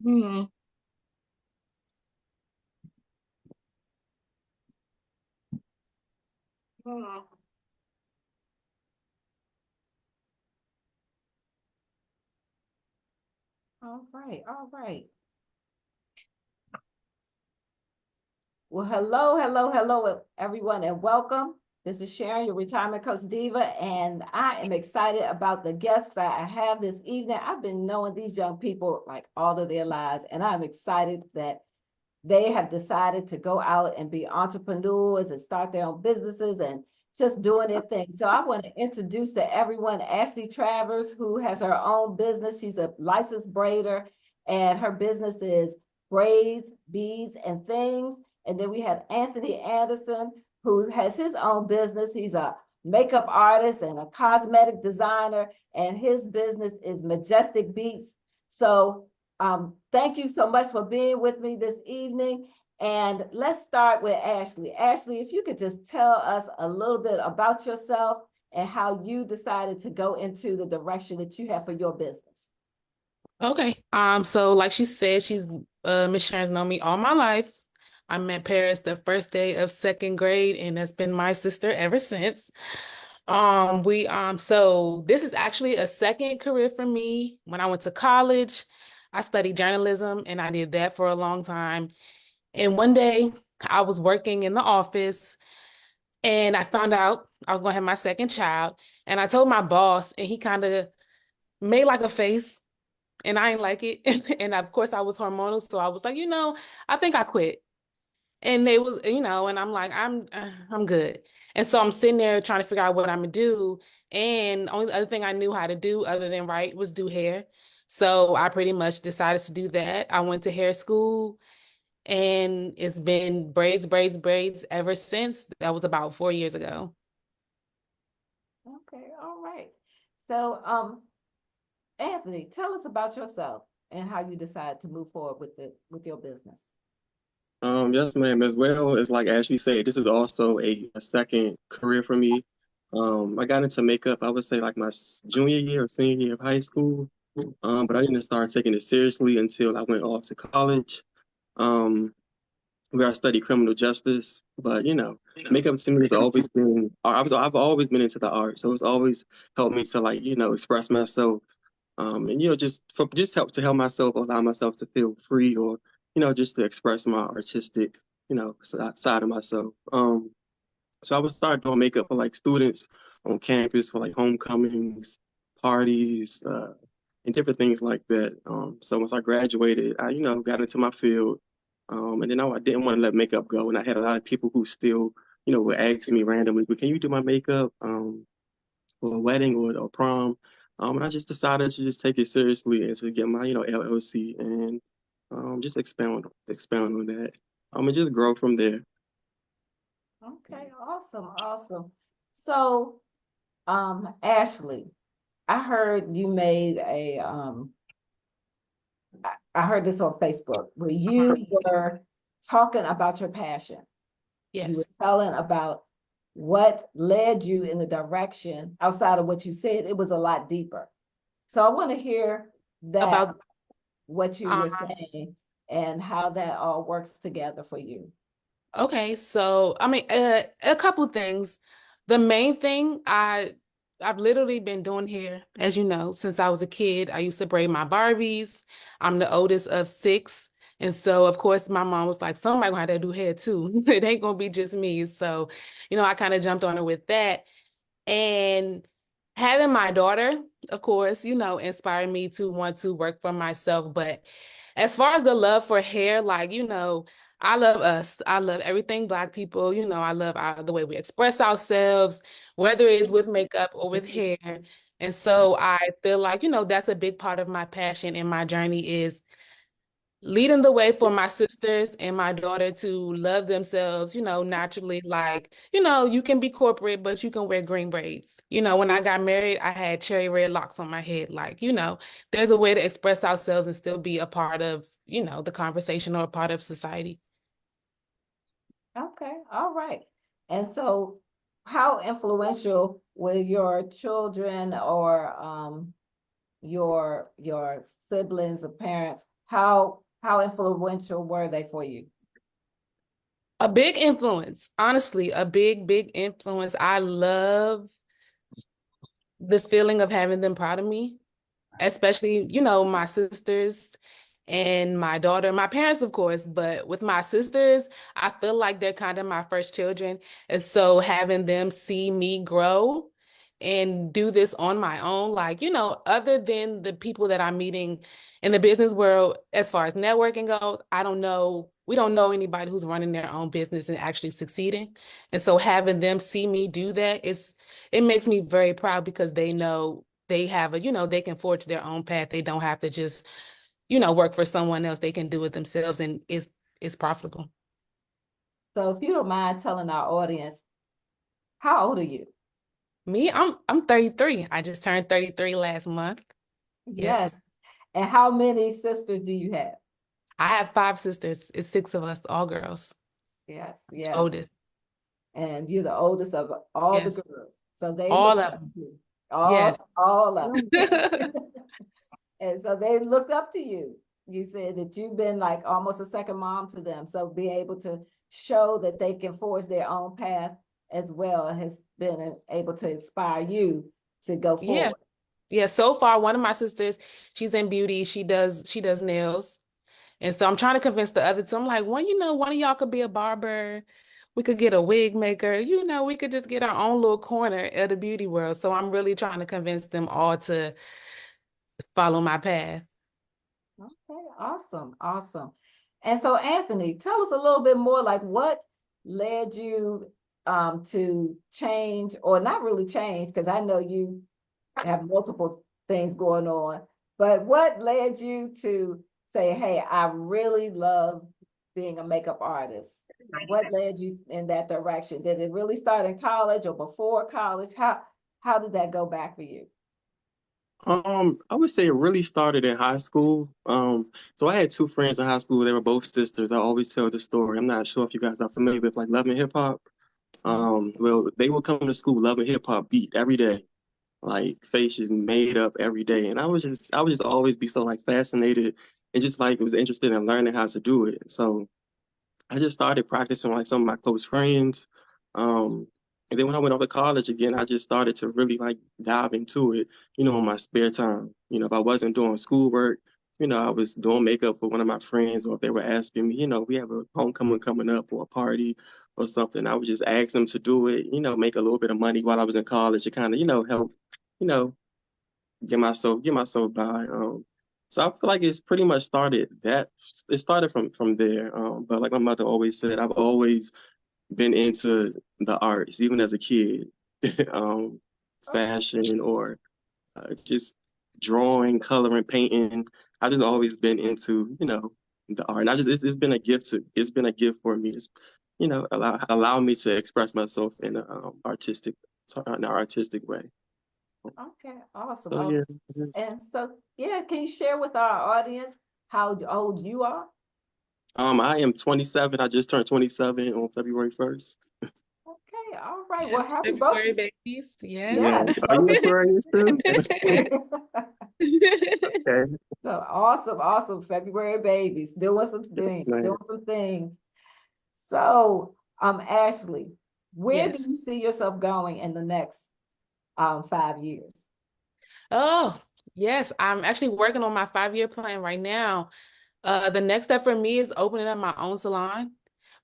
Hmm. Hmm. All right, all right. Well, hello, everyone, and welcome. This is Sharon, your retirement coach diva, and I am excited about the guests that I have this evening. I've been knowing these young people like all of their lives, and I'm excited that they have decided to go out and be entrepreneurs and start their own businesses and just doing their thing. So I want to introduce to everyone Ashley Travers, who has her own business. She's a licensed braider, and her business is Braids, Beads, and Things. And then we have Anthony Anderson, who has his own business. He's a makeup artist and a cosmetic designer, and his business is Majestic Beatzz. So thank you so much for being with me this evening. And let's start with Ashley. Ashley, if you could just tell us a little bit about yourself and how you decided to go into the direction that you have for your business. Okay. So like she said, she's Miss Sharon's known me all my life. I met Paris the first day of second grade, and that's been my sister ever since. So this is actually a second career for me. When I went to college, I studied journalism and I did that for a long time. And one day I was working in the office and I found out I was gonna have my second child. And I told my boss, and he kind of made like a face and I ain't like it. And of course I was hormonal, so I was like, I think I quit. And they was, and I'm like, I'm good. And so I'm sitting there trying to figure out what I'm gonna do. And the only other thing I knew how to do other than write was do hair. So I pretty much decided to do that. I went to hair school and it's been braids, braids, braids ever since. That was about 4 years ago. Okay, all right. So, Anthony, tell us about yourself and how you decided to move forward with your business. Yes, ma'am. As well as like Ashley said, this is also a second career for me. I got into makeup, I would say like my junior year or senior year of high school. But I didn't start taking it seriously until I went off to college, um, where I studied criminal justice. But makeup to me has always been, I've always been into the art, so it's always helped me to like express myself, and just help myself allow myself to feel free or just to express my artistic side of myself. So I would start doing makeup for like students on campus for like homecomings, parties, and different things like that. So once I graduated, I got into my field, and then I didn't want to let makeup go, and I had a lot of people who still would ask me randomly, "But can you do my makeup for a wedding or prom?" And I just decided to just take it seriously and to get my LLC and just expound on that, and just grow from there. Okay, awesome, awesome. So, Ashley, I heard you made a I heard this on Facebook where you were talking about your passion. You were Yes. telling about what led you in the direction outside of what you said. It was a lot deeper. So I want to hear that, About what you um were saying and how that all works together for you. Okay, so I mean, a couple things. The main thing I've literally been doing here, as you know, since I was a kid. I used to braid my Barbies. I'm the oldest of six, and so of course my mom was like, "Somebody gonna have to do hair too. It ain't gonna be just me." So, I kind of jumped on her with that, and having my daughter, of course, inspired me to want to work for myself. But as far as the love for hair, like, I love us. I love everything Black people. I love the way we express ourselves, whether it's with makeup or with hair. And so I feel like, that's a big part of my passion and my journey is leading the way for my sisters and my daughter to love themselves, naturally. Like, you can be corporate, but you can wear green braids. When I got married, I had cherry red locks on my head. Like, there's a way to express ourselves and still be a part of, the conversation or a part of society. Okay, all right. And so, how influential will your children or your siblings or parents, how influential were they for you? A big influence, honestly, a big influence. I love the feeling of having them proud of me, especially, my sisters and my daughter, my parents, of course, but with my sisters, I feel like they're kind of my first children. And so having them see me grow and do this on my own, like, other than the people that I'm meeting in the business world, as far as networking goes, we don't know anybody who's running their own business and actually succeeding. And so having them see me do that it makes me very proud because they know they have they can forge their own path. They don't have to just, work for someone else. They can do it themselves and it's profitable. So if you don't mind telling our audience, how old are you? Me, I'm 33. I just turned 33 last month. Yes. Yes. And how many sisters do you have? I have five sisters. It's six of us, all girls. Yes, yes. Oldest. And you're the oldest of all the Yes. girls. So they look All of up them. to you. Yes. All of them. And so they look up to you. You said that you've been like almost a second mom to them. So be able to show that they can forge their own path as well has been able to inspire you to go Yeah. forward. Yeah. So far, one of my sisters, she's in beauty. She does nails. And so I'm trying to convince the other two. I'm like, one of y'all could be a barber. We could get a wig maker. We could just get our own little corner of the beauty world. So I'm really trying to convince them all to follow my path. Okay, awesome, awesome. And so Anthony, tell us a little bit more like what led you to change or not really change, because I know you have multiple things going on, but what led you to say, hey, I really love being a makeup artist? What led you in that direction? Did it really start in college or before college? How did that go back for you? I would say it really started in high school. So I had two friends in high school. They were both sisters. I always tell the story. I'm not sure if you guys are familiar with like Love and Hip Hop. Well, they would come to school loving hip hop beat every day, like faces made up every day. And I would just always be so like fascinated and just like was interested in learning how to do it. So I just started practicing like some of my close friends. Um, and then when I went off to college again, I just started to really like dive into it, in my spare time. If I wasn't doing schoolwork, I was doing makeup for one of my friends, or if they were asking me, we have a homecoming coming up or a party or something, I would just ask them to do it, make a little bit of money while I was in college to kind of, help, you know, get myself by. So I feel like it's pretty much started that it started from there. But like my mother always said, I've always been into the arts, even as a kid, um, fashion or just drawing, coloring, painting. I've just always been into, the art. And it's been a gift for me. It's, allow me to express myself in an artistic way. Okay, awesome, So yeah. awesome. And so, yeah, can you share with our audience how old you are? I am 27. I just turned 27 on February 1st. Okay, all right. Well, Yes, happy birthday. February babies. Yes. Yeah. Yes, Are you okay. Aquarius too? Okay. So awesome, awesome. February babies, doing some Yes, things, man. doing some things. So, Ashley, where do Yes. you see yourself going in the next 5 years? Oh, yes. I'm actually working on my 5-year plan right now. The next step for me is opening up my own salon.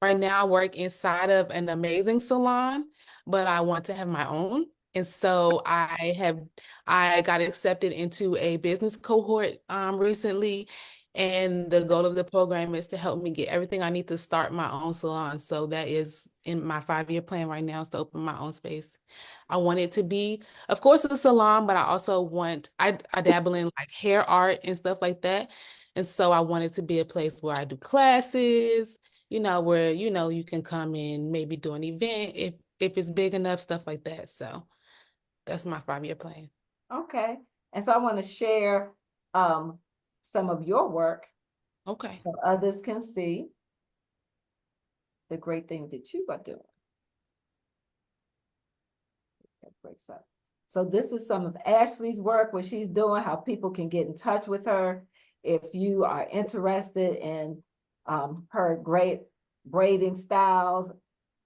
Right now, I work inside of an amazing salon, but I want to have my own. And so I got accepted into a business cohort recently. And the goal of the program is to help me get everything I need to start my own salon. So that is in my 5-year plan right now is to open my own space. I want it to be, of course, a salon, but I also I dabble in like hair art and stuff like that. And so I want it to be a place where I do classes, where, you can come in, maybe do an event if it's big enough, stuff like that. So that's my 5-year plan. Okay. And so I want to share um, some of your work Okay. so others can see the great thing that you are doing. That breaks up. So this is some of Ashley's work, what she's doing, how people can get in touch with her. if you are interested in her great braiding styles.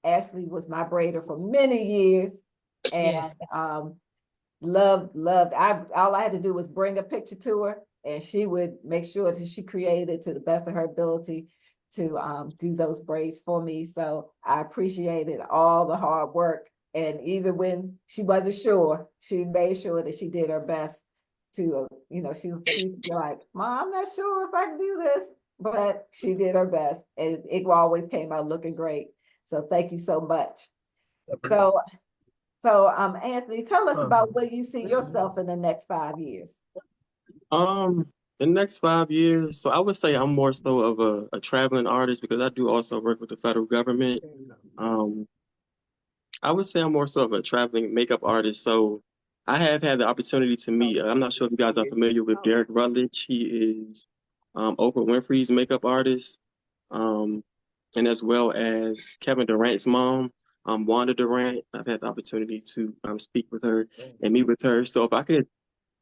Ashley was my braider for many years, and Yes. loved. All I had to do was bring a picture to her, and she would make sure that she created to the best of her ability to do those braids for me. So I appreciated all the hard work. And even when she wasn't sure, she made sure that she did her best to, she's like, Mom, I'm not sure if I can do this, but she did her best, and it always came out looking great. So thank you so much. So, Anthony, tell us about where you see yourself in the next 5 years. Um, the next 5 years, so I would say I'm more so of a traveling artist because I do also work with the federal government. Um, I would say I'm more so of a traveling makeup artist. So I have had the opportunity to meet, I'm not sure if you guys are familiar with Derek Rutledge. He is Oprah Winfrey's makeup artist, um, and as well as Kevin Durant's mom, Wanda Durant. I've had the opportunity to speak with her and meet with her. So if I could,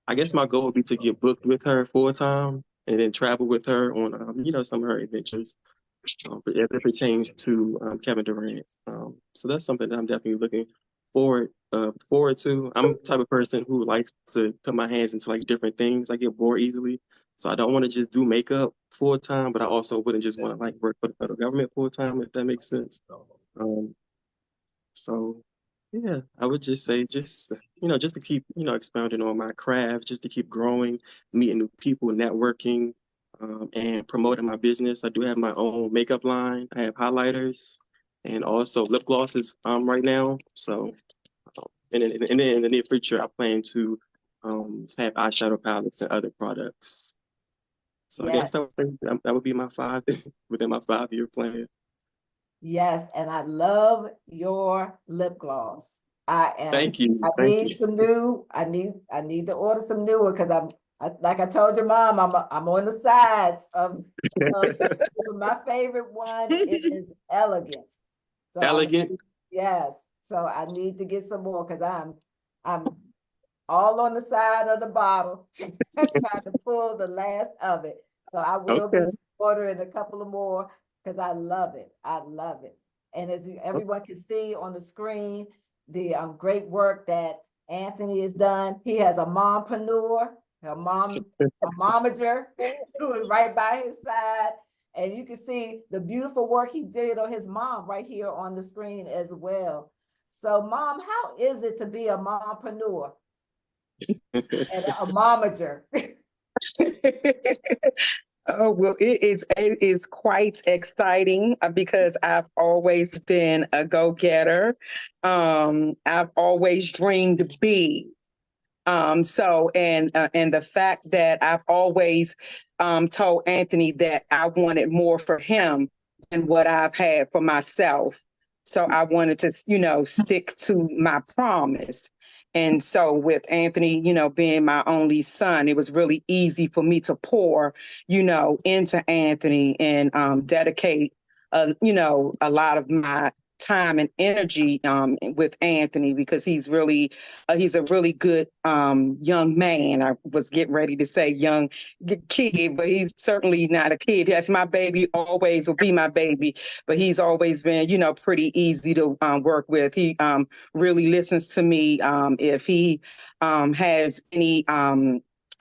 I guess my goal would be to get booked with her full time and then travel with her on, some of her adventures as it pertains to Kevin Durant. So that's something that I'm definitely looking forward to. I'm the type of person who likes to put my hands into like different things. I get bored easily, so I don't want to just do makeup full time, but I also wouldn't just want to like work for the federal government full time, if that makes sense. Um, so yeah, I would just say just to keep, expounding on my craft, just to keep growing, meeting new people, networking, and promoting my business. I do have my own makeup line. I have highlighters and also lip glosses right now. So and then in the near future, I plan to have eyeshadow palettes and other products. So I guess Yes. that would be my five within my 5 year plan. Yes, and I love your lip gloss. I Thank you. Thank need you. some new. I need to order some newer because like I told your mom, I'm on the sides of so my favorite one is Elegance. So Elegant. yes, so I need to get some more because I'm all on the side of the bottle trying to pull the last of it. So I will Okay. be ordering a couple of more because I love it. I love it. And as everyone can see on the screen, the great work that Anthony has done. He has a mompreneur, a momager who is right by his side. And you can see the beautiful work he did on his mom right here on the screen as well. So, Mom, how is it to be a mompreneur and a momager? Oh, well, it is quite exciting because I've always been a go-getter. I've always dreamed big. And the fact that I've always told Anthony that I wanted more for him than what I've had for myself. So I wanted to, stick to my promise. And so with Anthony, being my only son, it was really easy for me to pour, into Anthony and dedicate, a lot of my time and energy with Anthony because he's a really good young man. I was getting ready to say young kid, but he's certainly not a kid. That's my baby, always will be my baby. But he's always been, pretty easy to work with. He really listens to me. If he has any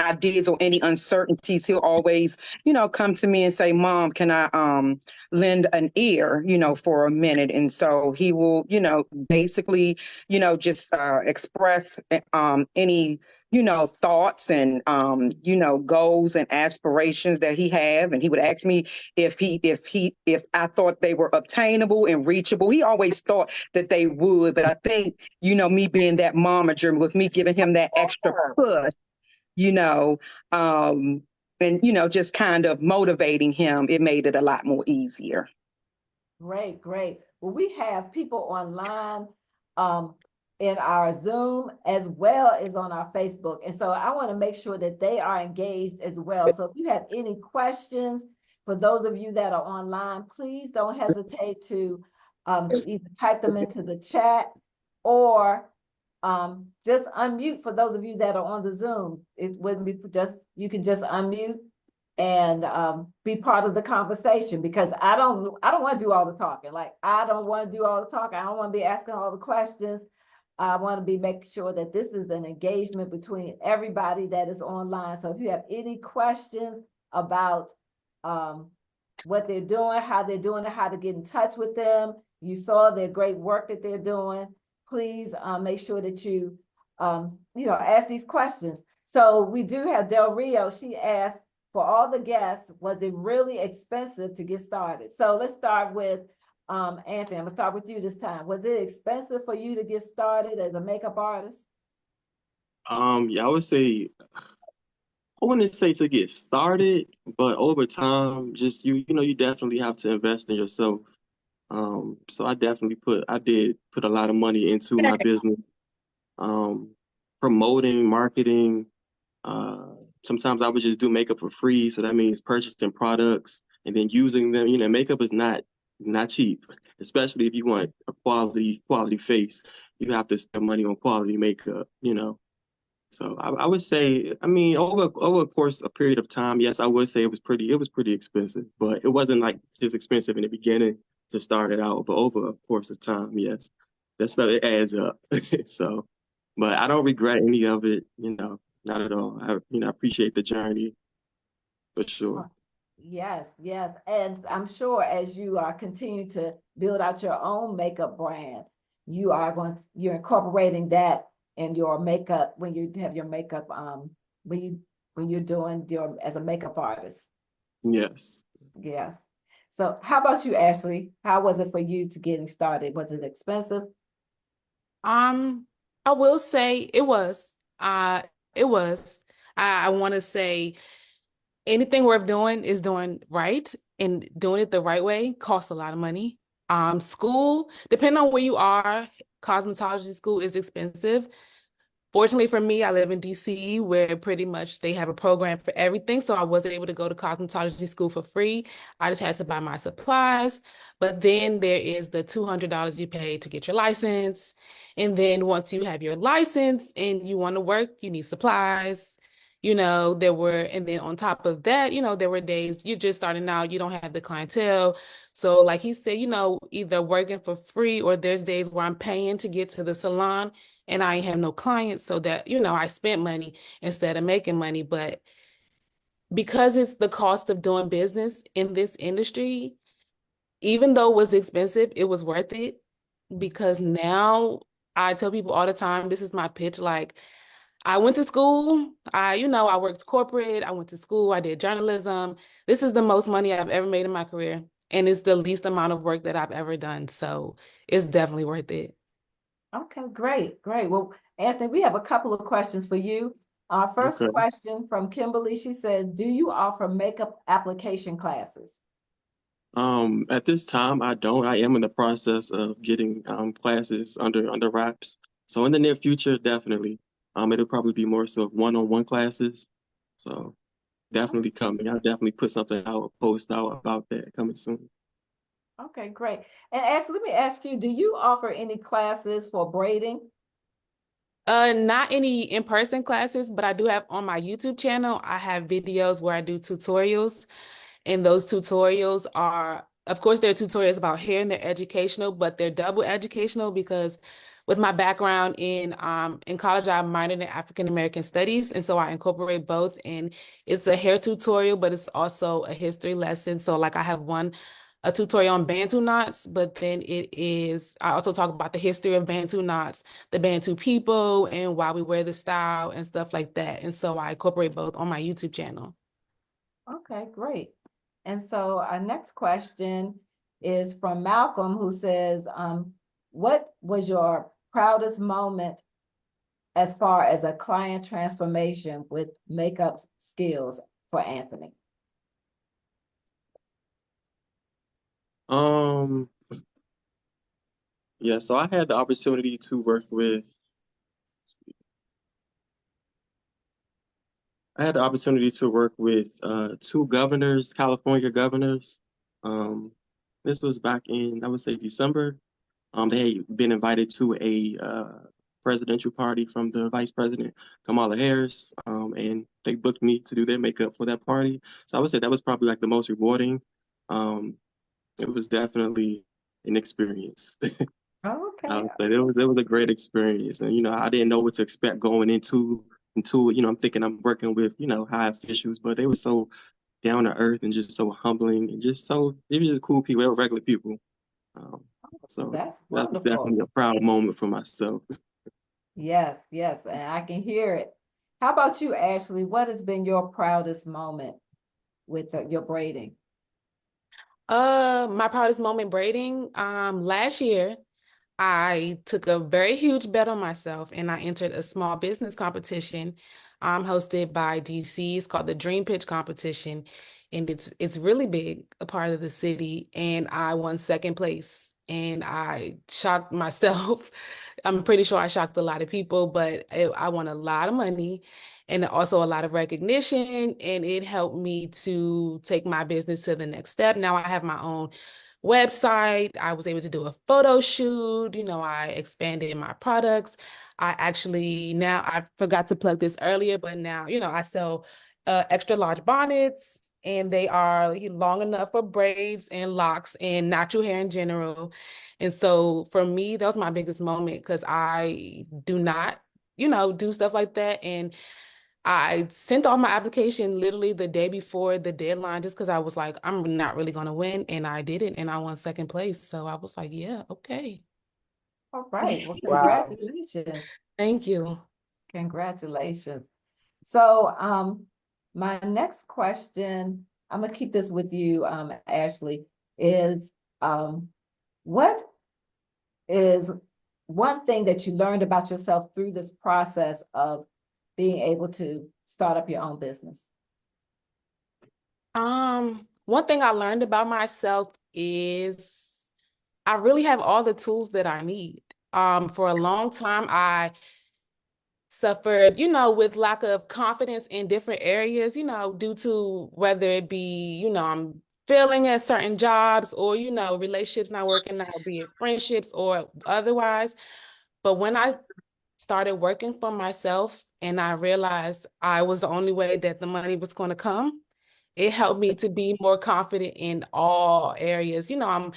ideas or any uncertainties, he'll always, come to me and say, Mom, can I lend an ear, for a minute? And so he will, basically, just express any, thoughts and, goals and aspirations that he have. And he would ask me if I thought they were obtainable and reachable. He always thought that they would, but I think, me being that momager, with me giving him that extra push, you know, um, and, just kind of motivating him, it made it a lot more easier. Great, great. Well, we have people online in our Zoom as well as on our Facebook. And so I want to make sure that they are engaged as well. So if you have any questions, for those of you that are online, please don't hesitate to either type them into the chat or just unmute for those of you that are on the Zoom. It wouldn't be you can just unmute and be part of the conversation, because I don't want to do all the talking. Like, I don't want to do all the talking. I don't want to be asking all the questions. I want to be making sure that this is an engagement between everybody that is online. So if you have any questions about what they're doing, how they're doing it, how to get in touch with them, you saw their great work that they're doing, please make sure that you ask these questions. So we do have Del Rio. She asked, for all the guests, was it really expensive to get started? So let's start with Anthony. I'm gonna start with you this time. Was it expensive for you to get started as a makeup artist? Yeah, I would say, I wouldn't say to get started, but over time, just you definitely have to invest in yourself. So I did put a lot of money into my business, um, promoting, marketing. Sometimes I would just do makeup for free, so that means purchasing products and then using them. Makeup is not cheap, especially if you want a quality face. You have to spend money on quality makeup. So I would say, I mean, over a course, a period of time, yes, I would say it was pretty expensive, but it wasn't like just expensive in the beginning to start it out. But over a course of time, yes, it adds up. So, but I don't regret any of it, not at all. I appreciate the journey for sure. Yes, yes. And I'm sure as you are continuing to build out your own makeup brand, you're incorporating that in your makeup when you have your makeup when you're doing your as a makeup artist. Yes. Yes. So how about you, Ashley? How was it for you to getting started? Was it expensive? I will say it was. It was. I want to say anything worth doing is doing right, and doing it the right way costs a lot of money. School, depending on where you are, cosmetology school is expensive. Fortunately for me, I live in DC where pretty much they have a program for everything. So I wasn't able to go to cosmetology school for free. I just had to buy my supplies. But then there is the $200 you pay to get your license. And then once you have your license and you want to work, you need supplies. And then on top of that, there were days you're just starting out, you don't have the clientele. So like he said, either working for free, or there's days where I'm paying to get to the salon and I ain't have no clients, so that, I spent money instead of making money. But because it's the cost of doing business in this industry, even though it was expensive, it was worth it, because now I tell people all the time, this is my pitch, like, I went to school, I worked corporate, I went to school, I did journalism. This is the most money I've ever made in my career, and it's the least amount of work that I've ever done. So it's definitely worth it. Okay, great, great. Well, Anthony, we have a couple of questions for you. Our first Okay. question from Kimberly, she says, do you offer makeup application classes? At this time, I don't. I am in the process of getting classes under wraps. So in the near future, definitely. It'll probably be more so one-on-one classes. So definitely coming. I'll definitely put something out, post out about that coming soon. Okay, great. And Ashley, let me ask you, do you offer any classes for braiding? Not any in-person classes, but I do have on my YouTube channel, I have videos where I do tutorials. And those tutorials are, of course, they're tutorials about hair and they're educational, but they're double educational because with my background in college, I minored in African American studies. And so I incorporate both. And it's a hair tutorial, but it's also a history lesson. So like I have a tutorial on Bantu knots, but then I also talk about the history of Bantu knots, the Bantu people, and why we wear the style and stuff like that. And so I incorporate both on my YouTube channel. Okay, great. And so our next question is from Malcolm, who says, what was your proudest moment as far as a client transformation with makeup skills for Anthony? Um, yeah, so I had the opportunity to work with two governors, California governors. This was back in, I would say, December. They had been invited to a presidential party from the Vice President Kamala Harris, and they booked me to do their makeup for that party. So I would say that was probably like the most rewarding. It was definitely an experience. Oh, I okay. would say it was a great experience, and I didn't know what to expect going into it. I'm thinking I'm working with high officials, but they were so down to earth and just so humbling and just so it was just cool people. They were regular people. Um, so That's that's wonderful. definitely a proud moment for myself. Yes, yes, and I can hear it. How about you, Ashley? What has been your proudest moment with your braiding? My proudest moment braiding, last year, I took a very huge bet on myself and I entered a small business competition hosted by DC. It's called the Dream Pitch Competition. And it's really big, a part of the city. And I won second place. And I shocked myself. I'm pretty sure I shocked a lot of people, but I won a lot of money and also a lot of recognition. And it helped me to take my business to the next step. Now I have my own website. I was able to do a photo shoot. I expanded my products. Now I forgot to plug this earlier, but now, I sell extra large bonnets and they are long enough for braids and locks and natural hair in general. And so for me, that was my biggest moment because I do not, do stuff like that. And I sent off my application literally the day before the deadline just because I was like, I'm not really going to win. And I did it and I won second place. So I was like, yeah, okay. All right. Well, Wow. congratulations. Thank you. Congratulations. So, my next question, I'm gonna keep this with you, Ashley, is what is one thing that you learned about yourself through this process of being able to start up your own business? One thing I learned about myself is I really have all the tools that I need. For a long time, I suffered, with lack of confidence in different areas, due to whether it be, I'm failing at certain jobs or, relationships not working out, be it friendships or otherwise. But when I started working for myself and I realized I was the only way that the money was going to come, it helped me to be more confident in all areas. I'm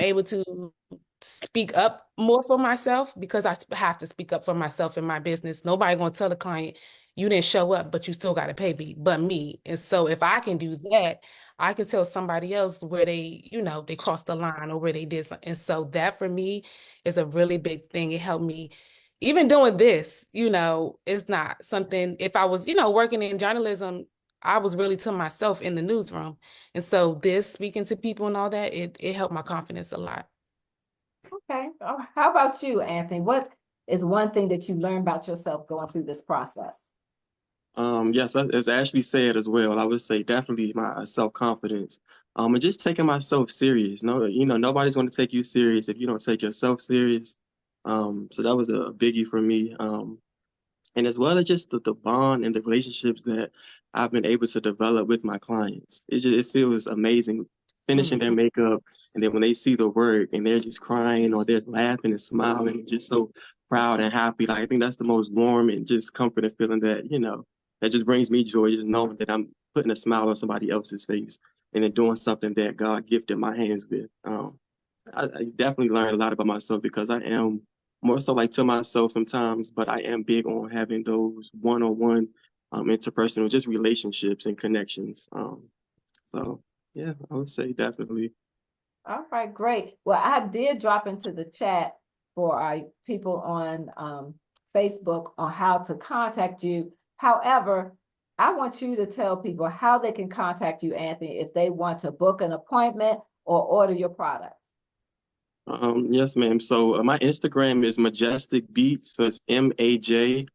able to speak up more for myself because I have to speak up for myself in my business. Nobody gonna tell the client you didn't show up, but you still got to pay me, but me. And so if I can do that, I can tell somebody else where they crossed the line or where they did something. And so that for me is a really big thing. It helped me even doing this, it's not something, if I was, working in journalism, I was really to myself in the newsroom. And so this speaking to people and all that, it helped my confidence a lot. Okay. How about you, Anthony? What is one thing that you learned about yourself going through this process? Yes, as Ashley said as well, I would say definitely my self-confidence. And just taking myself serious. No, nobody's going to take you serious if you don't take yourself serious. So that was a biggie for me. And as well as just the bond and the relationships that I've been able to develop with my clients. It feels amazing finishing their makeup and then when they see the work and they're just crying or they're laughing and smiling, just so proud and happy. Like I think that's the most warm and just comforting feeling that just brings me joy, just knowing that I'm putting a smile on somebody else's face and then doing something that God gifted my hands with. I definitely learned a lot about myself because I am more so like to myself sometimes, but I am big on having those one-on-one interpersonal just relationships and connections. So yeah, I would say definitely. All right, great. Well, I did drop into the chat for our people on Facebook on how to contact you. However, I want you to tell people how they can contact you, Anthony, if they want to book an appointment or order your products. Yes, ma'am. So my Instagram is Majestic Beatzz. So it's MAJESTIC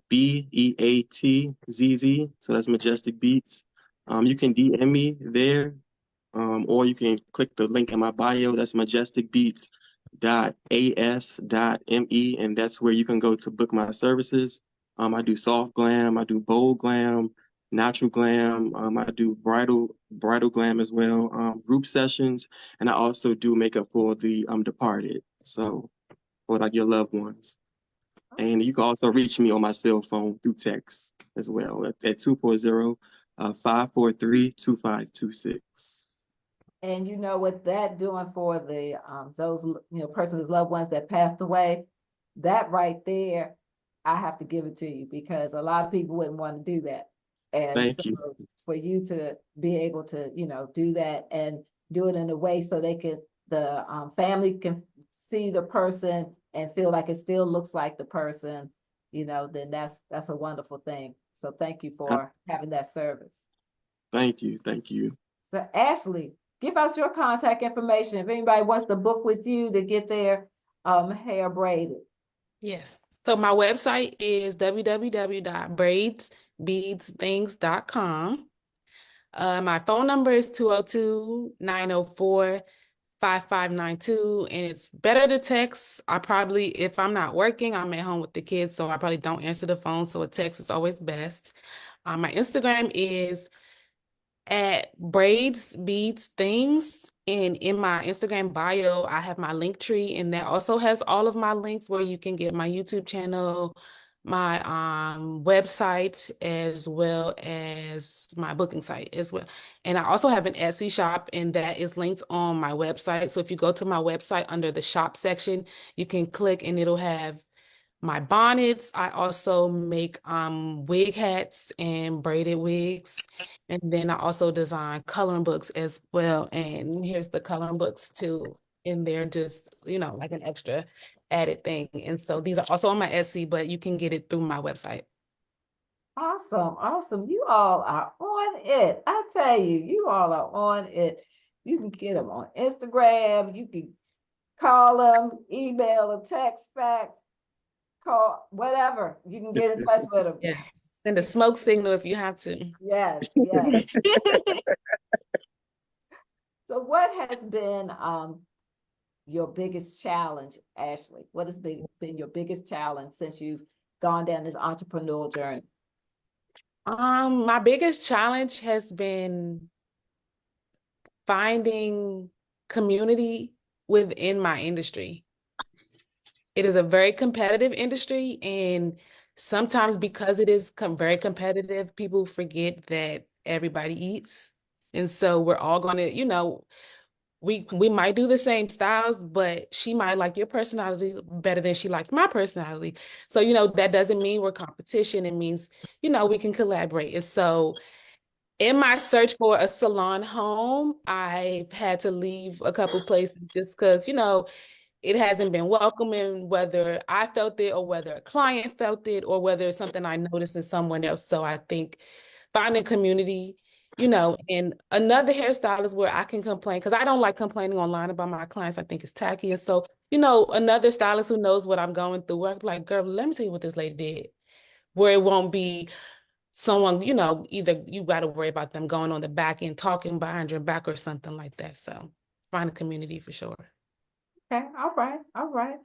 BEATZZ. So that's Majestic Beatzz. You can DM me there, or you can click the link in my bio. That's majesticbeats.as.me, and that's where you can go to book my services. I do soft glam, I do bold glam, natural glam. I do bridal glam as well, group sessions, and I also do makeup for the departed. So for like your loved ones. And you can also reach me on my cell phone through text as well at 240-543-2526. And you know what that doing for the those person's loved ones that passed away, that right there, I have to give it to you because a lot of people wouldn't want to do that. And so Thank you. for you to be able to, do that and do it in a way so the family can see the person and feel like it still looks like the person, then that's a wonderful thing. So thank you for having that service. Thank you. Thank you. So Ashley, give out your contact information if anybody wants to book with you to get their hair braided. Yes. So my website is www.braidsbeadsthings.com. My phone number is 202-904-5592, and it's better to text. If I'm not working, I'm at home with the kids, so I probably don't answer the phone, so a text is always best. My Instagram is at Braids Beads Things. And in my Instagram bio, I have my link tree, and that also has all of my links where you can get my YouTube channel, my website, as well as my booking site as well. And I also have an Etsy shop, and that is linked on my website. So if you go to my website under the shop section, you can click and it'll have my bonnets. I also make wig hats and braided wigs. And then I also design coloring books as well. And here's the coloring books too. And they're just, like an extra added thing. And so these are also on my Etsy, but you can get it through my website. Awesome, awesome. You all are on it. I tell you, you all are on it. You can get them on Instagram. You can call them, email them, text, fax, call, whatever. You can get in touch with them. Yes. Send a smoke signal if you have to. Yes, yes. So what has been your biggest challenge, Ashley? What has been your biggest challenge since you've gone down this entrepreneurial journey? My biggest challenge has been finding community within my industry. It is a very competitive industry, and sometimes because it is very competitive, people forget that everybody eats. And so we're all going to, we might do the same styles, but she might like your personality better than she likes my personality. So, that doesn't mean we're competition. It means, we can collaborate. And so in my search for a salon home, I've had to leave a couple places just because, it hasn't been welcoming, whether I felt it or whether a client felt it or whether it's something I noticed in someone else. So I think finding community, and another hairstylist where I can complain, because I don't like complaining online about my clients. I think it's tacky. And so, another stylist who knows what I'm going through, I'm like, girl, let me tell you what this lady did. Where it won't be someone, either you got to worry about them going on the back end, talking behind your back or something like that. So find a community for sure. Okay, all right, all right.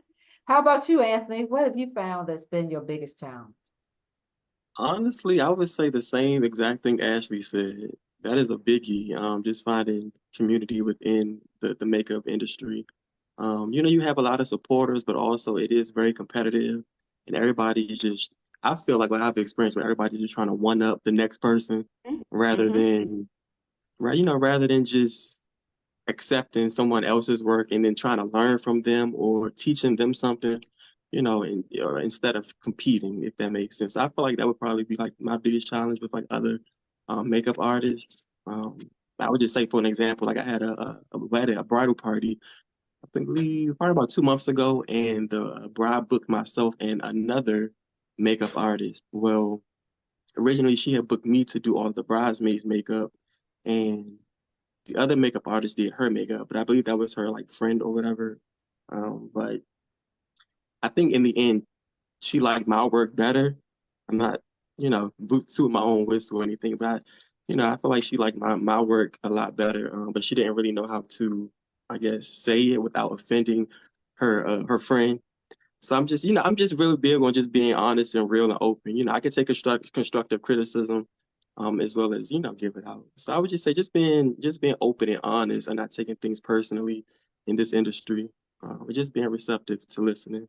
How about you, Anthony? What have you found that's been your biggest challenge? Honestly, I would say the same exact thing Ashley said. That is a biggie. Just finding community within the makeup industry. You have a lot of supporters, but also it is very competitive, and everybody is just. I feel like what I've experienced, where everybody's just trying to one up the next person, rather than, rather than just accepting someone else's work and then trying to learn from them or teaching them something, or instead of competing, if that makes sense. I feel like that would probably be like my biggest challenge with like other makeup artists. I would just say, for an example, like I had a wedding, a bridal party, I believe probably about 2 months ago, and the bride booked myself and another makeup artist. Well, originally she had booked me to do all the bridesmaids makeup, and the other makeup artist did her makeup, but I believe that was her like friend or whatever. But I think in the end, she liked my work better. I'm not, boot to my own whistle or anything, but I feel like she liked my work a lot better. But she didn't really know how to, I guess, say it without offending her friend. So I'm just really big on just being honest and real and open. I can take constructive criticism, as well as, give it out. So I would just say just being open and honest and not taking things personally in this industry. Just being receptive to listening.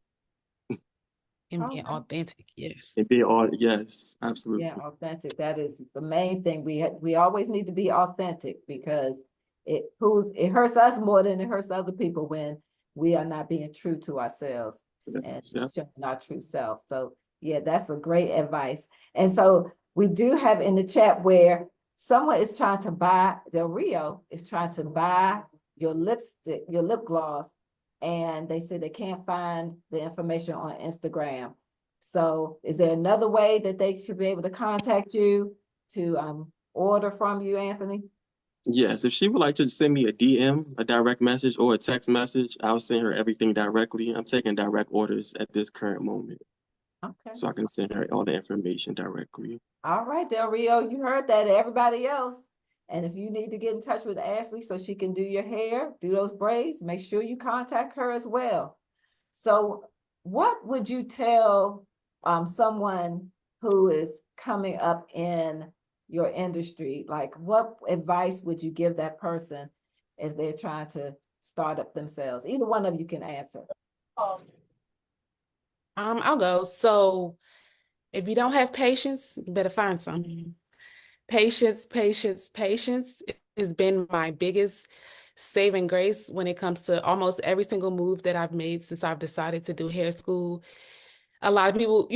and being Okay. authentic. Yes. And be all, yes, Yeah, absolutely. authentic. That is the main thing. We always need to be authentic because it hurts us more than it hurts other people when we are not being true to ourselves and Yeah. showing our true self. So yeah, that's a great advice. And so we do have in the chat where someone is trying to buy, Del Rio is trying to buy your lipstick, your lip gloss, and they said they can't find the information on Instagram. So is there another way that they should be able to contact you to order from you, Anthony? Yes, if she would like to send me a DM, a direct message, or a text message, I'll send her everything directly. I'm taking direct orders at this current moment, Okay. so I can send her all the information directly. All right, Del Rio, you heard that, everybody else. And if you need to get in touch with Ashley so she can do your hair, do those braids, make sure you contact her as well. So what would you tell someone who is coming up in your industry? Like what advice would you give that person as they're trying to start up themselves? Either one of you can answer. I'll go. So if you don't have patience, you better find some. Patience, patience, patience has been my biggest saving grace when it comes to almost every single move that I've made since I've decided to do hair school. A lot of people,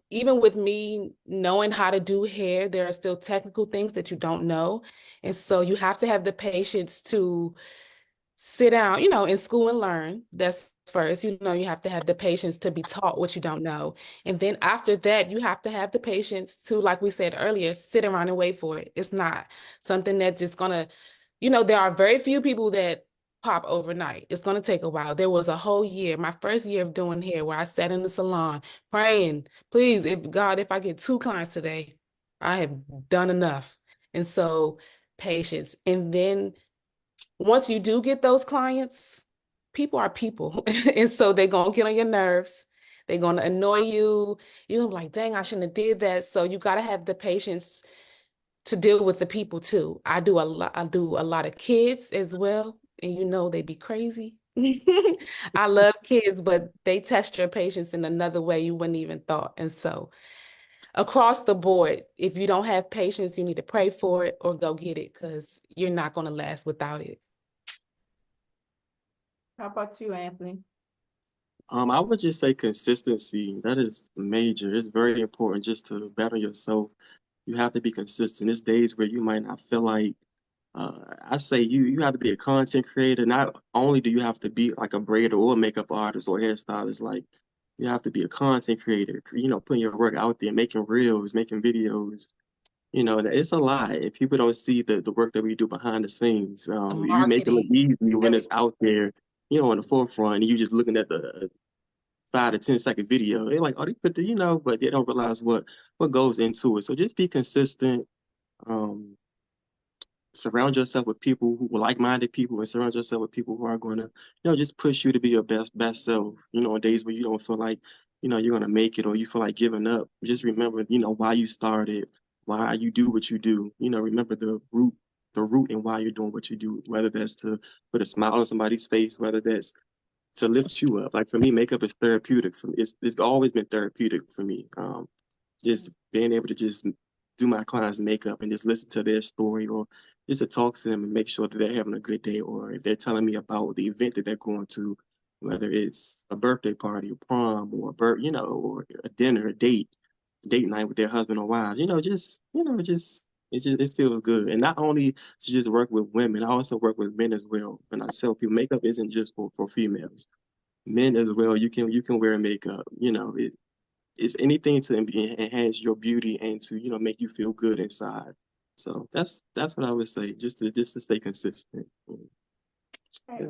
even with me knowing how to do hair, there are still technical things that you don't know. And so you have to have the patience to sit down, in school and learn. That's first. You have to have the patience to be taught what you don't know. And then after that, you have to have the patience to, like we said earlier, sit around and wait for it. It's not something that's just gonna, there are very few people that pop overnight. It's gonna take a while. There was a whole year, my first year of doing hair, where I sat in the salon praying, please, if I get 2 clients today, I have done enough. And so patience. And then once you do get those clients, people are people. And so they're going to get on your nerves. They're going to annoy you. You're like, dang, I shouldn't have did that. So you got to have the patience to deal with the people too. I do a lot of kids as well. And they be crazy. I love kids, but they test your patience in another way you wouldn't even thought. And so across the board, if you don't have patience, you need to pray for it or go get it because you're not going to last without it. How about you, Anthony? I would just say consistency. That is major. It's very important just to better yourself. You have to be consistent. There's days where you might not feel like, I say you have to be a content creator. Not only do you have to be like a braider or a makeup artist or hairstylist, like you have to be a content creator, putting your work out there, making reels, making videos. It's a lot. And people don't see the work that we do behind the scenes. The You make it look marketing, easy when it's everything. out there, on the forefront, and you just looking at the 5 to 10 second video. They're like, oh, they put but they don't realize what goes into it. So just be consistent. Um, Surround yourself with people who are like-minded people, and surround yourself with people who are going to, just push you to be your best self. On days where you don't feel like, you're going to make it or you feel like giving up. Just remember, why you started, why you do what you do. Remember the root and why you're doing what you do, whether that's to put a smile on somebody's face, whether that's to lift you up. Like for me, makeup is therapeutic for me. It's always been therapeutic for me. Just being able to just do my clients' makeup and just listen to their story or just to talk to them and make sure that they're having a good day, or if they're telling me about the event that they're going to, whether it's a birthday party, a prom, or or a dinner, a date night with their husband or wives, it feels good. And not only to just work with women, I also work with men as well. And I tell people makeup isn't just for females. Men as well, you can wear makeup. It's anything to enhance your beauty and to make you feel good inside. So that's what I would say. Just to stay consistent. Yeah.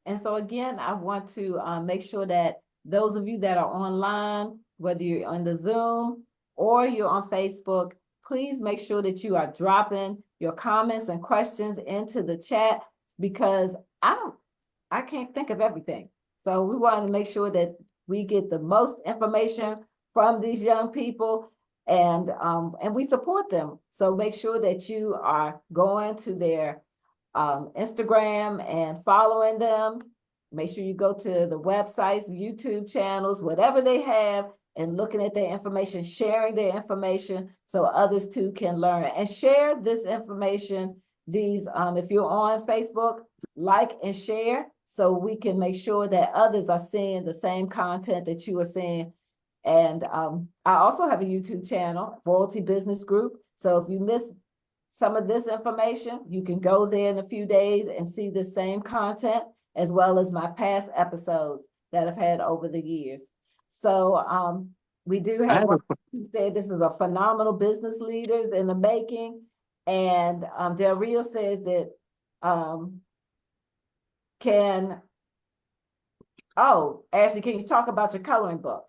And so again, I want to make sure that those of you that are online, whether you're on the Zoom or you're on Facebook, please make sure that you are dropping your comments and questions into the chat because I can't think of everything. So we want to make sure that we get the most information from these young people and we support them. So make sure that you are going to their Instagram and following them make sure you go to the websites, YouTube channels, whatever they have, and looking at their information, sharing their information so others too can learn. And share this information, if you're on Facebook, like and share so we can make sure that others are seeing the same content that you are seeing. And I also have a YouTube channel, Royalty Business Group. So if you miss some of this information, you can go there in a few days and see the same content as well as my past episodes that I've had over the years. So we do have one who said this is a phenomenal business leaders in the making. And Del Rio says that Ashley, can you talk about your coloring book?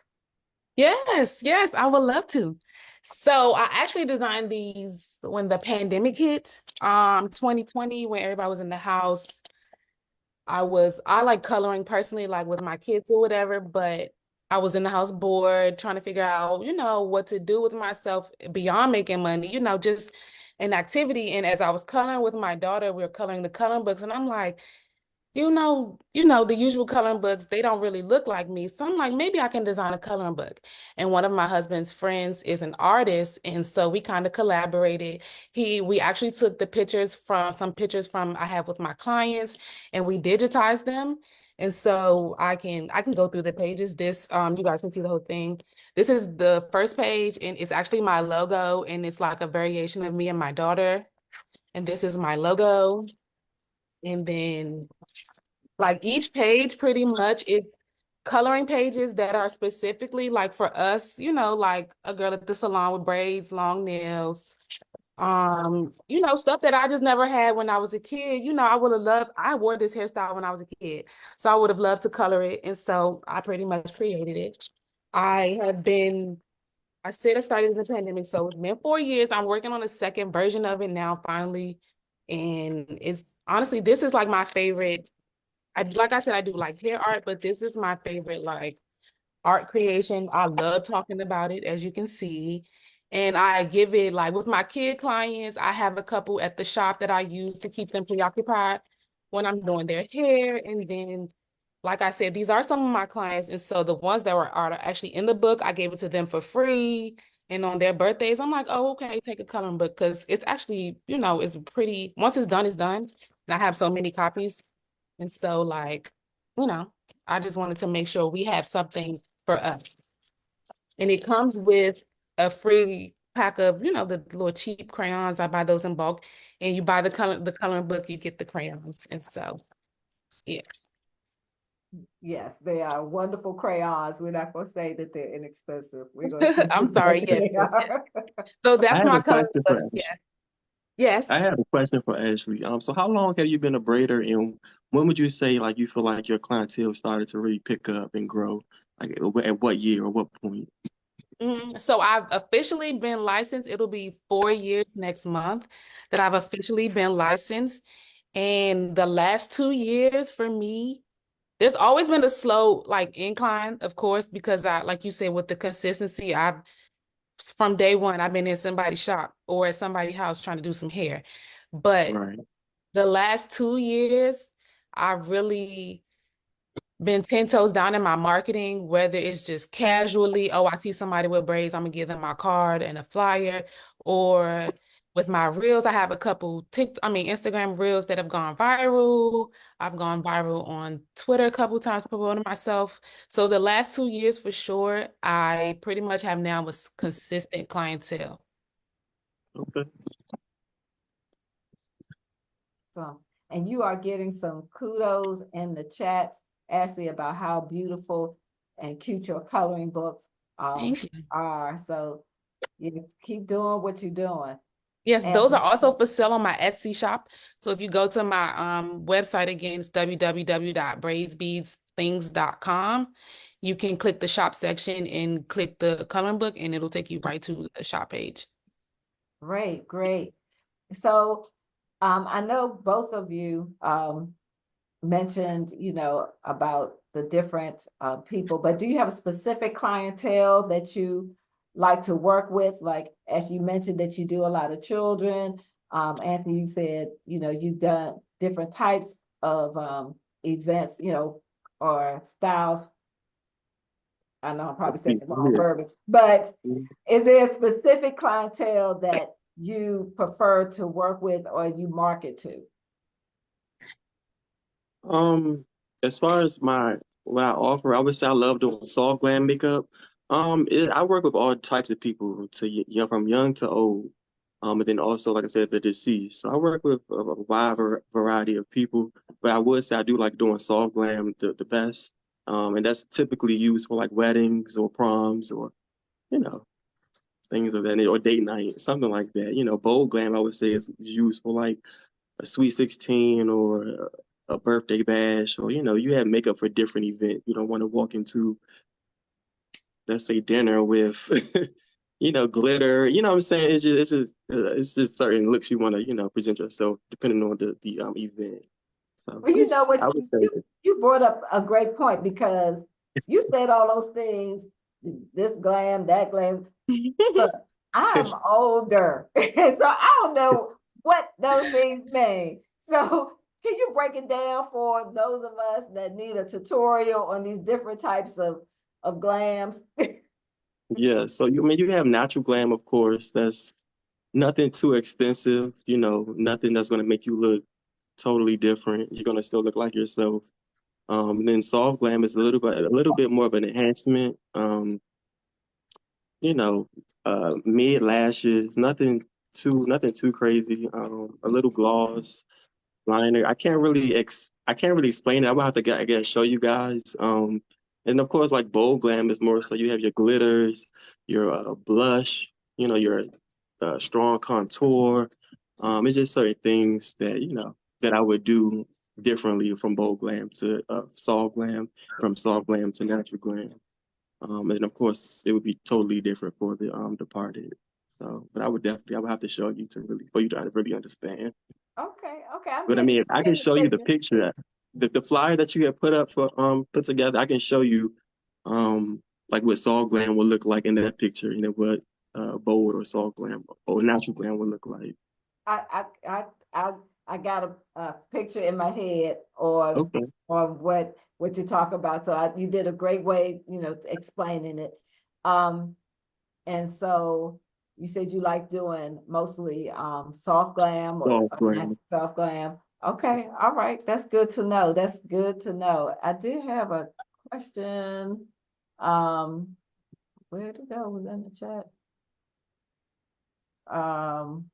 Yes, I would love to. So I actually designed these when the pandemic hit, 2020, when everybody was in the house. I like coloring personally, like with my kids or whatever, but I was in the house bored, trying to figure out, what to do with myself beyond making money, just an activity. And as I was coloring with my daughter, we were coloring the coloring books, and I'm like, the usual coloring books, they don't really look like me. So I'm like, maybe I can design a coloring book. And one of my husband's friends is an artist. And so we kind of collaborated. We actually took some pictures from I have with my clients, and we digitized them. And so I can go through the pages. You guys can see the whole thing. This is the first page, and it's actually my logo, and it's like a variation of me and my daughter. And this is my logo. And then like each page pretty much is coloring pages that are specifically like for us, like a girl at the salon with braids, long nails, stuff that I just never had when I was a kid. I wore this hairstyle when I was a kid, so I would have loved to color it. And so I pretty much created it. I said I started in the pandemic, so it's been 4 years. I'm working on a second version of it now, finally. And it's honestly, this is like my favorite. Like I said, I do like hair art, but this is my favorite like art creation. I love talking about it, as you can see. And I give it like with my kid clients, I have a couple at the shop that I use to keep them preoccupied when I'm doing their hair. And then, like I said, these are some of my clients. And so the ones that are actually in the book, I gave it to them for free. And on their birthdays, I'm like, oh, okay, take a coloring book. Because it's actually, it's pretty, once it's done, it's done. And I have so many copies. And so like, I just wanted to make sure we have something for us. And it comes with a free pack of, the little cheap crayons. I buy those in bulk. And you buy the coloring book, you get the crayons. And so, yeah. Yes, they are wonderful crayons. We're not going to say that they're inexpensive. We're going to I'm sorry. Yes. So that's my coloring book. Yeah. Yes. I have a question for Ashley. So how long have you been a braider, and when would you say like you feel like your clientele started to really pick up and grow? Like at what year or what point? So I've officially been licensed. It'll be 4 years next month that I've officially been licensed. And the last 2 years for me, there's always been a slow like incline, of course, because like you said, with the consistency, from day one, I've been in somebody's shop or at somebody's house trying to do some hair. But Right. the last 2 years, I've really been 10 toes down in my marketing, whether it's just casually, oh, I see somebody with braids, I'm gonna give them my card and a flyer, or with my reels, I have a couple Instagram reels that have gone viral. I've gone viral on Twitter a couple times promoting myself. So the last 2 years for sure, I pretty much have now a consistent clientele. Okay. So, and you are getting some kudos in the chats, Ashley, about how beautiful and cute your coloring books Thank you. are. So you keep doing what you're doing. Yes, those are also for sale on my Etsy shop. So if you go to my website again, it's www.braidsbeadsthings.com. You can click the shop section and click the coloring book, and it'll take you right to the shop page. Great, great. So I know both of you mentioned, about the different people, but do you have a specific clientele that you like to work with? Like, as you mentioned that you do a lot of children. Anthony, you said, you've done different types of events, or styles? I know I'm probably saying the wrong Yeah. verbiage, but is there a specific clientele that you prefer to work with or you market to? As far as what I offer, I would say I love doing soft glam makeup. I work with all types of people, from young to old. And then also, like I said, the deceased. So I work with a wide variety of people, but I would say I do like doing soft glam the best. And that's typically used for like weddings or proms or you know things of that nature, or date night, something like that. Bold glam I would say is used for like a sweet 16 or a birthday bash, or you have makeup for different events. You don't want to walk into, let's say, dinner with glitter. You know what I'm saying? It's just certain looks you want to present yourself depending on the event. So Well, you know what, I would say you brought up a great point because you said all those things, this glam, that glam. Look, I'm older, and so I don't know what those things mean. So can you break it down for those of us that need a tutorial on these different types of glams? yeah. So you have natural glam, of course. That's nothing too extensive. Nothing that's going to make you look totally different. You're going to still look like yourself. And then soft glam is a little bit more of an enhancement. You know, mid lashes, nothing too crazy. A little gloss, liner. I can't really explain it. I will have to, I guess, show you guys. And of course, like bold glam is more so you have your glitters, your blush, your strong contour. It's just certain things that I would do differently from bold glam to soft glam, from soft glam to natural glam. And of course, it would be totally different for the departed. So, but I would have to show you for you to really understand. Okay, I'm But I getting mean, I can getting the show you the picture. picture, the flyer that you have put together. I can show you, like what soft glam would look like in that picture, and then what bold or soft glam or natural glam would look like. I I I I got a picture in my head or Okay. what you talk about. So you did a great way, explaining it. Um, and so you said you like doing mostly soft glam or Soft glam. soft glam. Okay, all right, that's good to know. That's good to know. I did have a question. Um, where to go? Was in the chat. Um,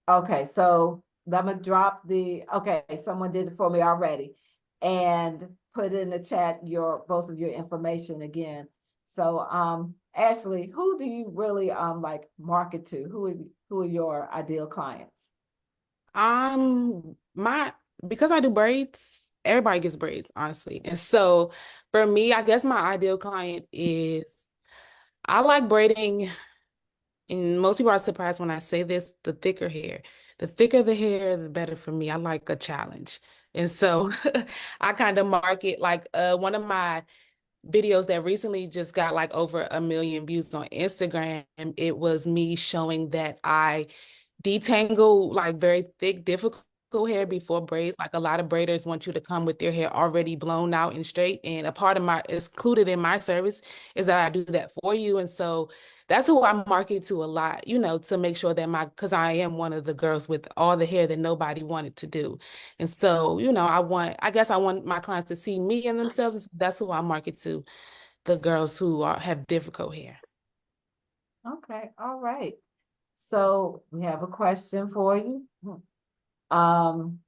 Okay, so I'm gonna drop okay, someone did it for me already. And put in the chat both of your information again. So Ashley, who do you really like market to? Who are your ideal clients? My because I do braids, everybody gets braids, honestly. And so for me, I guess my ideal client is I like braiding, and most people are surprised when I say this, the thicker hair. The thicker the hair, the better for me. I like a challenge. And so I kind of market like one of my videos that recently just got like over 1 million views on Instagram. It was me showing that I detangle like very thick, difficult hair before braids. Like a lot of braiders want you to come with their hair already blown out and straight. And a part of included in my service is that I do that for you. And so that's who I market to a lot, to make sure that because I am one of the girls with all the hair that nobody wanted to do. And so, I guess I want my clients to see me and themselves. And so that's who I market to, the girls who have difficult hair. Okay, all right. So we have a question for you. Um,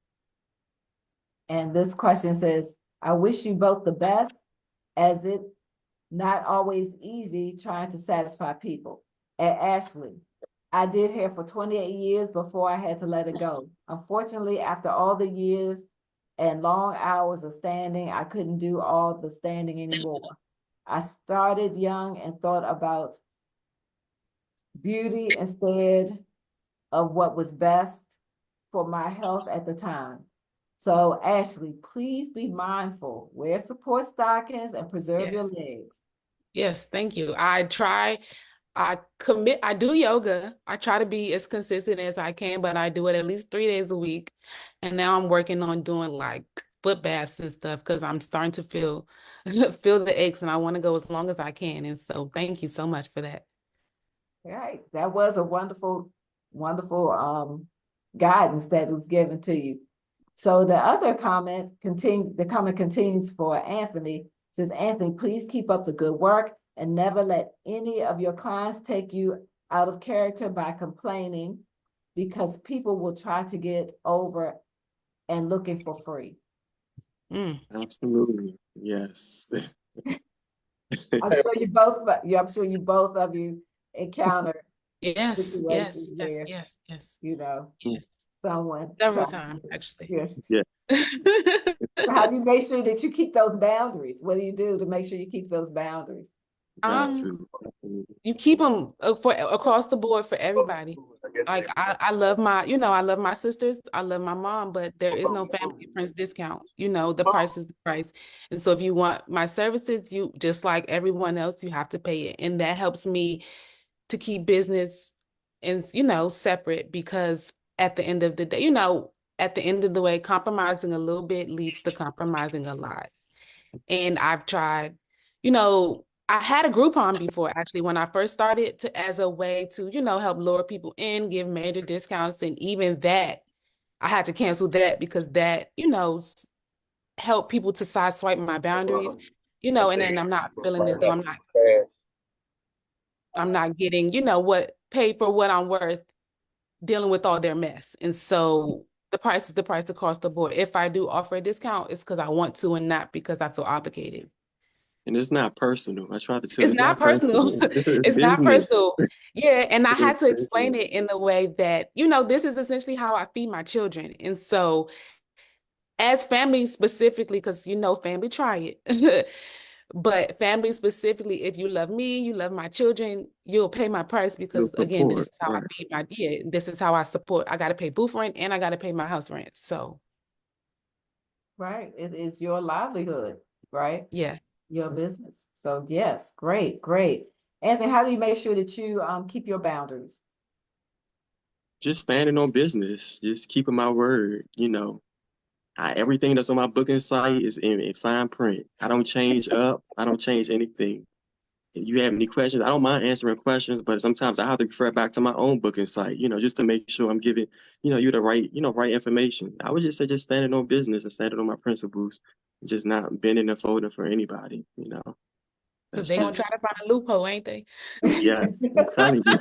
and this question says, I wish you both the best, as it not always easy trying to satisfy people. And Ashley, I did hair for 28 years before I had to let it go. Unfortunately, after all the years and long hours of standing, I couldn't do all the standing anymore. I started young and thought about beauty instead of what was best for my health at the time. So Ashley, please be mindful. Wear support stockings and preserve your Yes. legs. Yes, thank you. I do yoga. I try to be as consistent as I can, but I do it at least 3 days a week. And now I'm working on doing like foot baths and stuff because I'm starting to feel feel the aches and I want to go as long as I can. And so thank you so much for that. Right. That was a wonderful, wonderful guidance that was given to you. So the other comment the comment continues for Anthony. It says, Anthony, please keep up the good work and never let any of your clients take you out of character by complaining, because people will try to get over and looking for free. Absolutely. Yes. I'm sure you both of you encountered Yes, yes, situations yes, where, yes, yes, you know, yes. someone Several tried times, to, actually. yeah. Yes. How do you make sure that you keep those boundaries? What do you do to make sure you keep those boundaries? Have to. You keep them for across the board for everybody. Like I love my, I love my sisters, I love my mom, but there is no family and friends discount. The price is the price. And so if you want my services, you just like everyone else, you have to pay it. And that helps me to keep business and separate, because at the end of the day, at the end of the way, compromising a little bit leads to compromising a lot. And I've tried, I had a Groupon before, actually, when I first started, as a way to, help lure people in, give major discounts. And even that, I had to cancel that because that, helped people to sideswipe my boundaries, and then I'm not feeling as though I'm not getting, what paid for what I'm worth, dealing with all their mess. And so the price is the price across the board. If I do offer a discount, it's because I want to and not because I feel obligated. And it's not personal. I try to tell you, It's it's not not personal. personal. It's It's not business. personal. Yeah. And I had It's to explain business. it in the way that, this is essentially how I feed my children. And so as family specifically, because family try it. But family specifically, if you love me, you love my children, you'll pay my price You'll because again, this support. is how I Right. feed this is how I support. I gotta pay booth rent and I gotta pay my house rent. So Right. It is your livelihood, right? yeah. Your business. So yes, great, great. Anthony, how do you make sure that you keep your boundaries? Just standing on business, just keeping my word, everything that's on my booking site is in fine print. I don't change up. I don't change anything. If you have any questions, I don't mind answering questions, but sometimes I have to refer back to my own booking site, just to make sure I'm giving, you the right information. I would just say just standing on business and standing on my principles, just not bending and folding for anybody, Because That's they're gonna try just, to find a loophole, ain't they? yes, I'm telling you.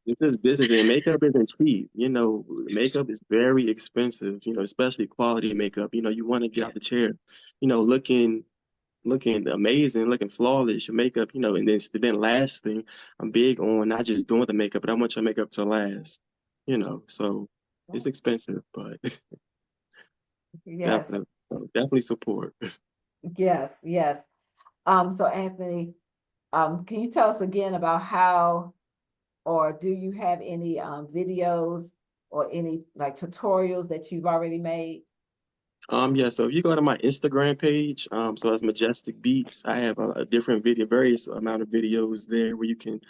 This is business, and makeup isn't cheap. Makeup is very expensive, especially quality makeup. You want to get Yeah. out the chair, looking amazing, looking flawless, your makeup, and then last thing, I'm big on not just doing the makeup, but I want your makeup to last, so it's expensive, but Yes, definitely support. yes, yes. So Anthony, can you tell us again about how, or do you have any videos or any like tutorials that you've already made? Yeah, so if you go to my Instagram page, so that's Majestic Beatzz, I have a different various amount of videos there where you can,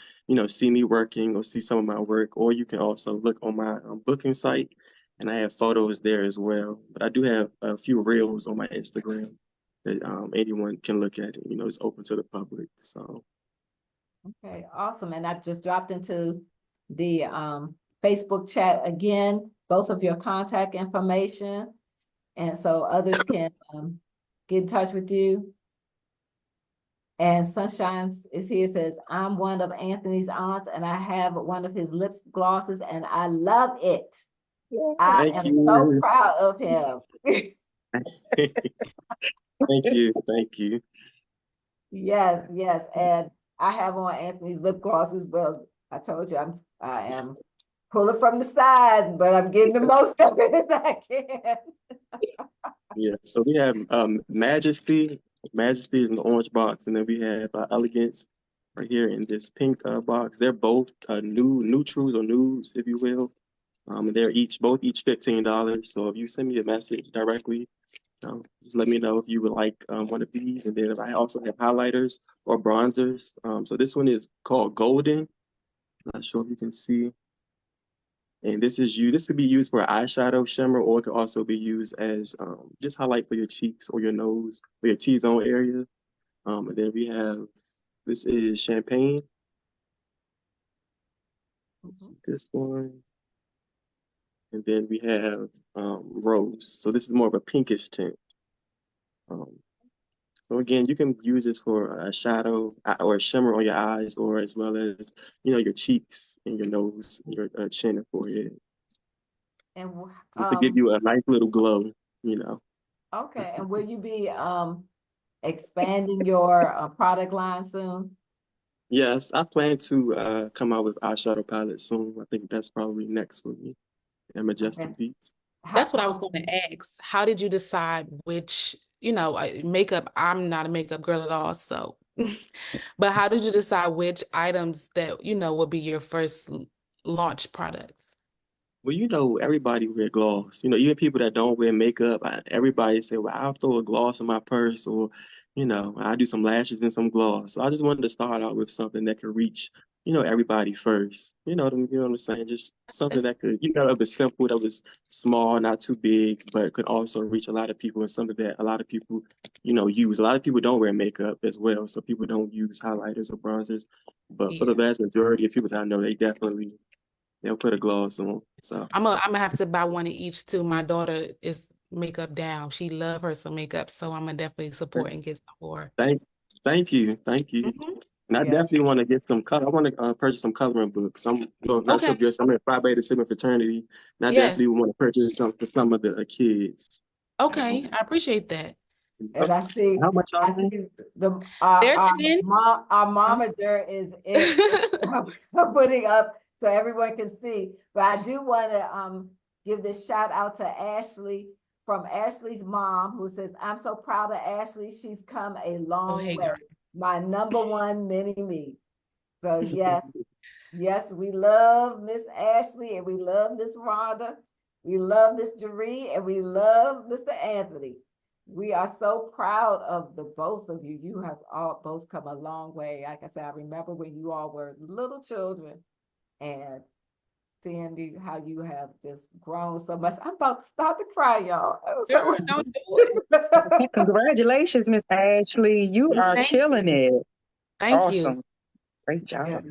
see me working or see some of my work, or you can also look on my booking site, and I have photos there as well. But I do have a few reels on my Instagram that anyone can look at. It's open to the public. So Okay, awesome. And I just dropped into the Facebook chat again, both of your contact information. And so others can get in touch with you. And Sunshine is here, says, I'm one of Anthony's aunts and I have one of his lip glosses and I love it. I thank am so you. proud of him. Thank you. Thank you. Yes, yes. And I have on Anthony's lip gloss as well. I told you I am pulling from the sides, but I'm getting the most of it as I can. Yeah, so we have Majesty. Majesty is in the orange box, and then we have Elegance right here in this pink box. They're both neutrals or nudes, if you will. And they're both each $15. So if you send me a message directly, just let me know if you would like one of these. And then I also have highlighters or bronzers. So this one is called Golden. Not sure if you can see. And this could be used for eyeshadow shimmer, or it could also be used as just highlight for your cheeks or your nose or your T-zone area. And then we have, this is champagne. This one. And then we have rose. So this is more of a pinkish tint. Um, so again, you can use this for a shadow or a shimmer on your eyes, or as well as, your cheeks and your nose, your chin and forehead. And Just to give you a nice little glow. okay, and will you be expanding your product line soon? Yes, I plan to come out with eyeshadow palette soon. I think that's probably next for me and Majestic Okay. Beatzz. That's what I was going to ask. How did you decide which, makeup? I'm not a makeup girl at all, so. But how did you decide which items that, would be your first launch products? Well, everybody wear gloss. Even people that don't wear makeup, everybody say, well, I'll throw a gloss in my purse, or, I'll do some lashes and some gloss. So I just wanted to start out with something that could reach, everybody first. You know what I'm saying? Just something Yes. that could, that was simple, that was small, not too big, but could also reach a lot of people, and something that a lot of people, use. A lot of people don't wear makeup as well, so people don't use highlighters or bronzers. But for the Yeah. vast majority of people that I know, they'll put a gloss on. So I'm gonna have to buy one of each too. My daughter is makeup down. She love her some makeup, so I'm gonna definitely support and get some for her. thank you, thank you. Mhm. And I Yeah. definitely want to get some color. I want to purchase some coloring books. I'm not sure Okay. if I'm in Phi Beta Sigma fraternity, and I Yes. definitely want to purchase some for some of the kids. Okay. I appreciate that. And How much are I they? see the They're 10. our Oh. momager is putting up so everyone can see. But I do want to give this shout out to Ashley from Ashley's mom, who says, "I'm so proud of Ashley. She's come a Oh, long hey, way. girl. My number one mini me." So yes, yes, we love Miss Ashley and we love Miss Rhonda. We love Miss Jeree and we love Mr. Anthony. We are so proud of the both of you. You have all both come a long way. Like I said, I remember when you all were little children and seeing how you have just grown so much. I'm about to start to cry, y'all. Girl, don't do it. Congratulations, Miss Ashley. You are Thank killing you. it. Thank you. Awesome. Great job.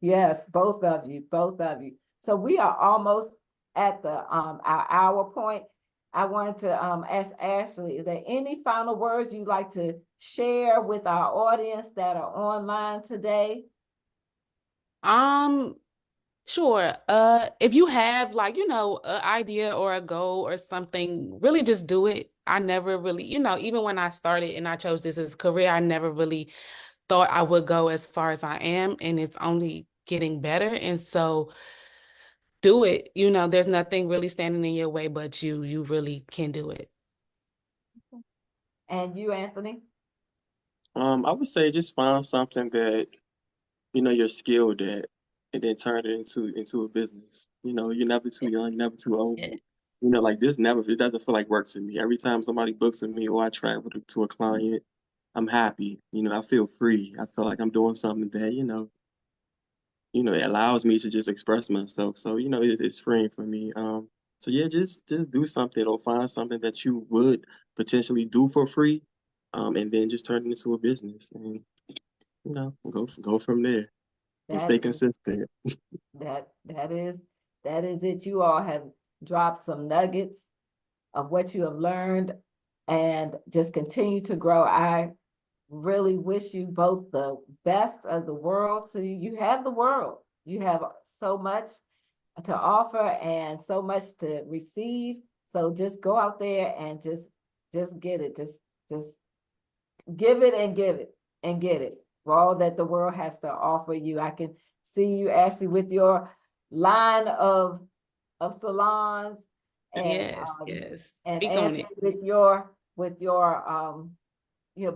Yes, both of you, both of you. So we are almost at the our hour point. I wanted to ask Ashley, is there any final words you'd like to share with our audience that are online today? Sure. If you have an idea or a goal or something, really just do it. I never really, even when I started and I chose this as a career, I never really thought I would go as far as I am, and it's only getting better. And so do it. There's nothing really standing in your way, but you really can do it. And you, Anthony? I would say just find something that you're skilled at, and then turn it into a business. You're never too young, never too old. Yeah. Like this it doesn't feel like work to me. Every time somebody books with me or I travel to a client, I'm happy. I feel free. I feel like I'm doing something that, it allows me to just express myself. So, it's freeing for me. So yeah, just do something or find something that you would potentially do for free, and then just turn it into a business, and go from there and That stay is consistent. that that is it. You all have dropped some nuggets of what you have learned and just continue to grow. I really wish you both the best of the world. So you have the world. You have so much to offer and so much to receive. So just go out there and just get it. Just give it and give it and get it for all that the world has to offer you. I can see you, Ashley, with your line of salons and Yes. and Speak on Anthony it. with your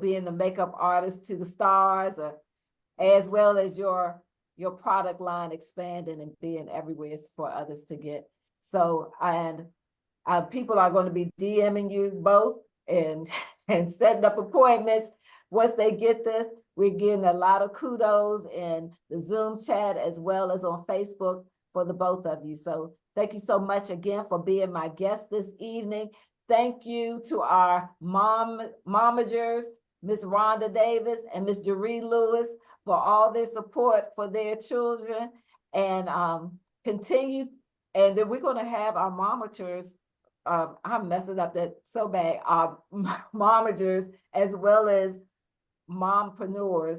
being the makeup artist to the stars, as well as your product line expanding and being everywhere for others to get. So, and people are going to be DMing you both and and setting up appointments once they get this. We're getting a lot of kudos in the Zoom chat as well as on Facebook for the both of you. So Thank you so much again for being my guest this evening. Thank you to our momagers, Miss Rhonda Davis and Miss Jeree Lewis, for all their support for their children. And continue. And then we're going to have our momagers. I'm messing up that so bad. Our momagers as well as mompreneurs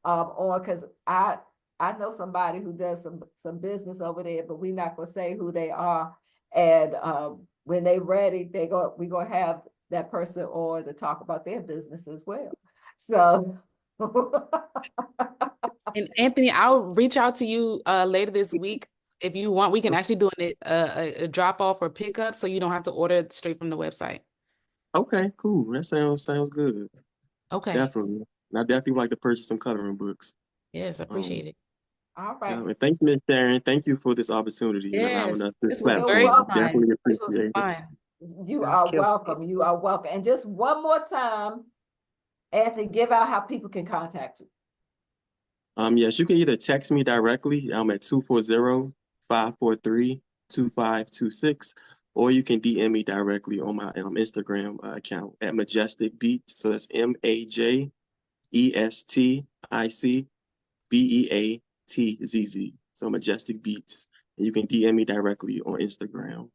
on, because I know somebody who does some business over there, but we're not gonna say who they are. And when they're ready, we're gonna have that person on to talk about their business as well. So And Anthony, I'll reach out to you later this week. If you want, we can actually do a drop off or pickup so you don't have to order it straight from the website. Okay, cool. That sounds good. Okay. Definitely. And I definitely would like to purchase some coloring books. Yes, I appreciate it. all right. And thank you, Ms. Sharon. Thank you for this opportunity and allowing Yes, us this this was You're very platform. welcome. fun. Definitely This was appreciate it. fun. You Thank are you. welcome. You are welcome. And just one more time, Anthony, give out how people can contact you. Yes, you can either text me directly. I'm at 240-543-2526, or you can DM me directly on my Instagram account at Majestic Beatzz. So that's MAJESTICBEATZZ. So Majestic Beatzz. And you can DM me directly on Instagram.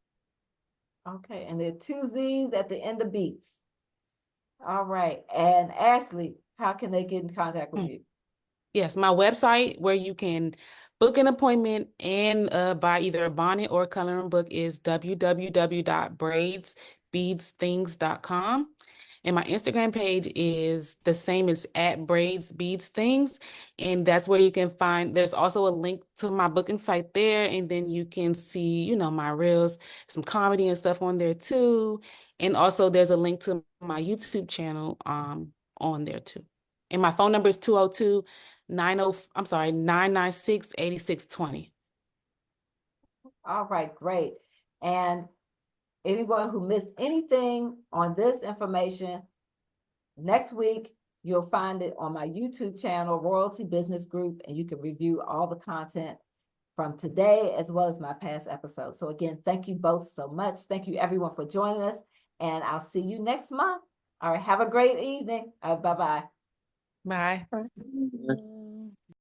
Okay, and there are 2 Z's at the end of Beatzz. All right. And Ashley, how can they get in contact with you? Yes, my website where you can book an appointment and buy either a bonnet or a coloring book is www.braidsbeadsthings.com. And my Instagram page is the same as at Braids Beads Things. And that's where you can find, there's also a link to my booking site there. And then you can see, my reels, some comedy and stuff on there too. And also there's a link to my YouTube channel on there too. And my phone number is 996-8620. All right, great. And anyone who missed anything on this information, next week, you'll find it on my YouTube channel, Royalty Business Group, and you can review all the content from today as well as my past episodes. So again, thank you both so much. Thank you everyone for joining us, and I'll see you next month. All right, have a great evening. Bye-bye. Bye. Bye.